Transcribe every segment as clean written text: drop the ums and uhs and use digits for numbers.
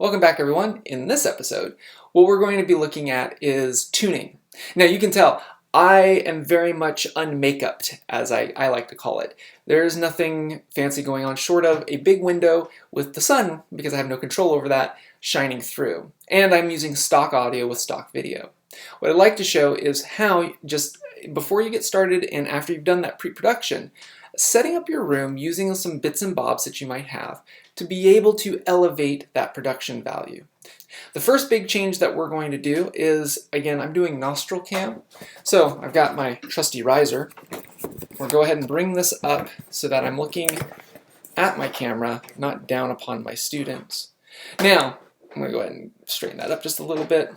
Welcome back, everyone. In this episode, what we're going to be looking at is tuning. Now, you can tell I am very much unmakeupped, as I like to call it. There's nothing fancy going on short of a big window with the sun, because I have no control over that, shining through. And I'm using stock audio with stock video. What I'd like to show is how, just before you get started and after you've done that pre-production, setting up your room using some bits and bobs that you might have to be able to elevate that production value. The first big change that we're going to do is, again, I'm doing nostril cam. So I've got my trusty riser. We'll go ahead and bring this up so that I'm looking at my camera, not down upon my students. Now, I'm going to go ahead and straighten that up just a little bit.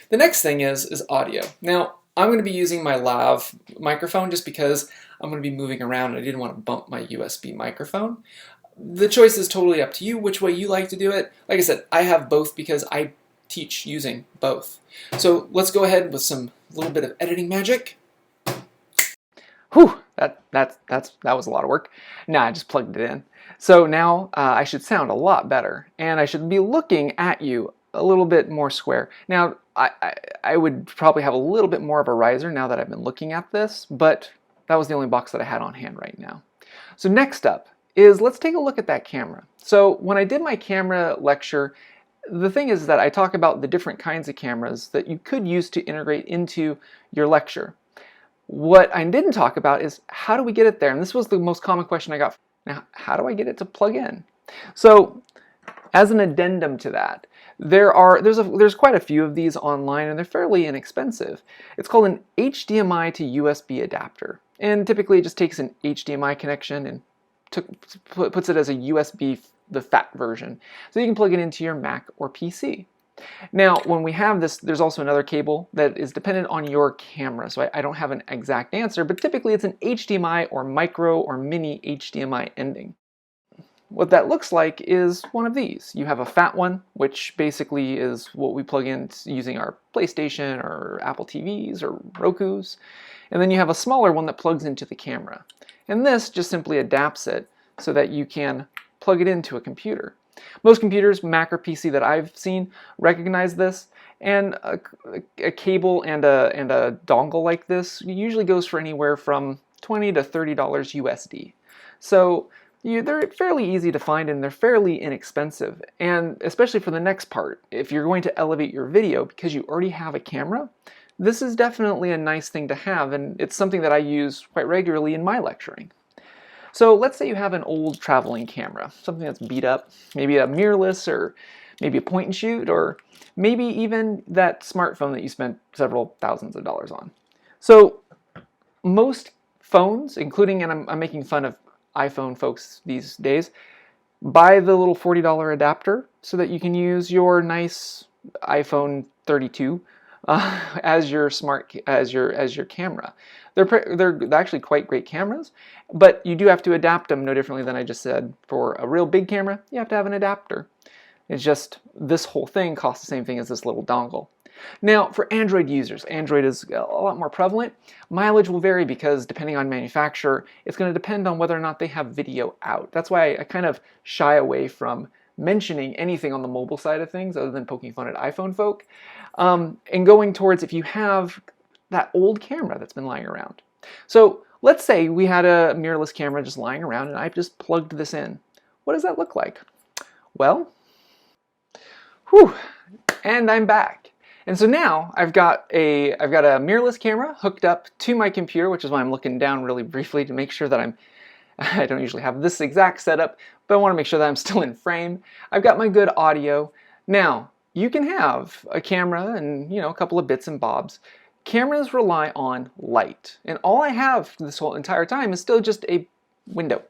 The next thing is audio. Now, I'm going to be using my lav microphone just because I'm going to be moving around and I didn't want to bump my USB microphone. The choice is totally up to you, which way you like to do it. Like I said, I have both because I teach using both. So let's go ahead with some little bit of editing magic. Whew, that was a lot of work. Nah, I just plugged it in. So now I should sound a lot better, and I should be looking at you a little bit more square. Now, I would probably have a little bit more of a riser now that I've been looking at this, but that was the only box that I had on hand right now. So next up is let's take a look at that camera. So when I did my camera lecture, the thing is that I talk about the different kinds of cameras that you could use to integrate into your lecture. What I didn't talk about is how do we get it there? And this was the most common question I got. Now, how do I get it to plug in? So as an addendum to that, there's quite a few of these online, and they're fairly inexpensive. It's called an HDMI to USB adapter, and typically it just takes an HDMI connection and puts it as a USB, the fat version, so you can plug it into your Mac or PC. Now, when we have this, there's also another cable that is dependent on your camera, so I don't have an exact answer, but typically it's an HDMI or micro or mini HDMI ending. What that looks like is one of these. You have a fat one, which basically is what we plug in using our PlayStation or Apple TVs or Rokus. And then you have a smaller one that plugs into the camera. And this just simply adapts it so that you can plug it into a computer. Most computers, Mac or PC that I've seen, recognize this, and a cable and a dongle like this usually goes for anywhere from $20 to $30 USD. So they're fairly easy to find and they're fairly inexpensive. And especially for the next part, if you're going to elevate your video because you already have a camera, this is definitely a nice thing to have, and it's something that I use quite regularly in my lecturing. So let's say you have an old traveling camera, something that's beat up, maybe a mirrorless or maybe a point and shoot, or maybe even that smartphone that you spent several thousands of dollars on. So most phones, including, and I'm making fun of iPhone folks these days, buy the little $40 adapter so that you can use your nice iPhone 32 as your camera. They're actually quite great cameras, but you do have to adapt them no differently than I just said. For a real big camera, you have to have an adapter. It's just this whole thing costs the same thing as this little dongle. Now, for Android users, Android is a lot more prevalent. Mileage will vary because depending on manufacturer, it's going to depend on whether or not they have video out. That's why I kind of shy away from mentioning anything on the mobile side of things other than poking fun at iPhone folk, and going towards if you have that old camera that's been lying around. So let's say we had a mirrorless camera just lying around and I just plugged this in. What does that look like? Well, and I'm back. And so now I've got a mirrorless camera hooked up to my computer, which is why I'm looking down really briefly to make sure that I don't usually have this exact setup, but I want to make sure that I'm still in frame. I've got my good audio. Now, you can have a camera and, a couple of bits and bobs. Cameras rely on light, and all I have this whole entire time is still just a window.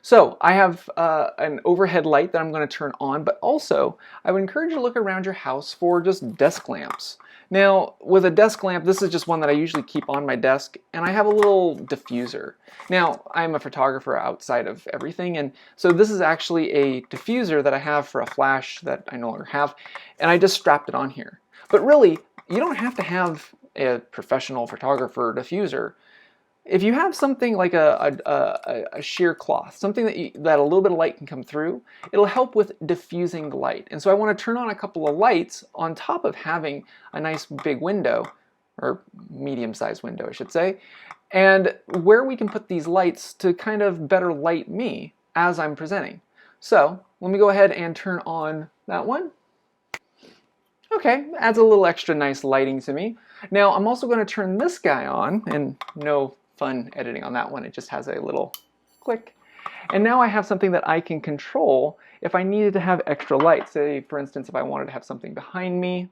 So I have an overhead light that I'm going to turn on, but also I would encourage you to look around your house for just desk lamps. Now, with a desk lamp, this is just one that I usually keep on my desk, and I have a little diffuser. Now, I'm a photographer outside of everything, and so this is actually a diffuser that I have for a flash that I no longer have, and I just strapped it on here. But really, you don't have to have a professional photographer diffuser. if you have something like a sheer cloth, something that a little bit of light can come through, it'll help with diffusing the light. And so I want to turn on a couple of lights on top of having a nice big window, or medium-sized window, I should say, and where we can put these lights to kind of better light me as I'm presenting. So let me go ahead and turn on that one. Okay, adds a little extra nice lighting to me. Now I'm also going to turn this guy on, and no fun editing on that one, it just has a little click. And now I have something that I can control if I needed to have extra light. Say, for instance, if I wanted to have something behind me,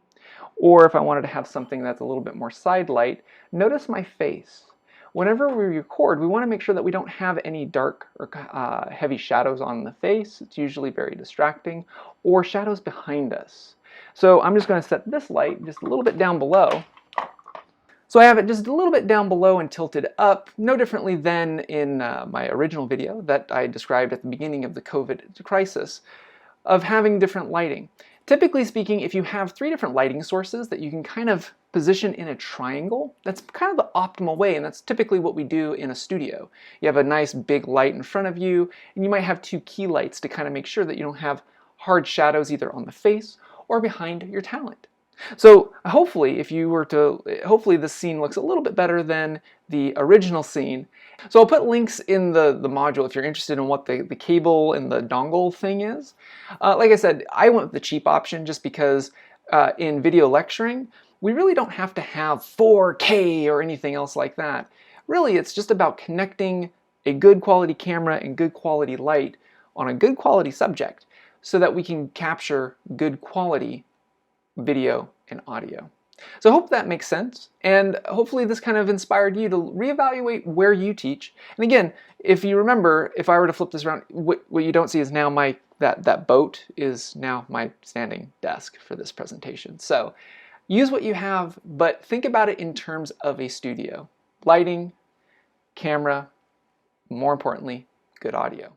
or if I wanted to have something that's a little bit more side light. Notice my face. Whenever we record, we want to make sure that we don't have any dark or heavy shadows on the face. It's usually very distracting, or shadows behind us. So I'm just going to set this light just a little bit down below. So I have it just a little bit down below and tilted up, no differently than in my original video that I described at the beginning of the COVID crisis, of having different lighting. Typically speaking, if you have 3 different lighting sources that you can kind of position in a triangle, that's kind of the optimal way, and that's typically what we do in a studio. You have a nice big light in front of you, and you might have 2 key lights to kind of make sure that you don't have hard shadows either on the face or behind your talent. So hopefully, hopefully this scene looks a little bit better than the original scene. So I'll put links in the module if you're interested in what the cable and the dongle thing is. Like I said, I went with the cheap option just because in video lecturing, we really don't have to have 4K or anything else like that. Really, it's just about connecting a good quality camera and good quality light on a good quality subject so that we can capture good quality video and audio. So I hope that makes sense, and hopefully this kind of inspired you to reevaluate where you teach. And again, if you remember, if I were to flip this around, what you don't see is now that boat is now my standing desk for this presentation. So use what you have, but think about it in terms of a studio. Lighting, camera, more importantly, good audio.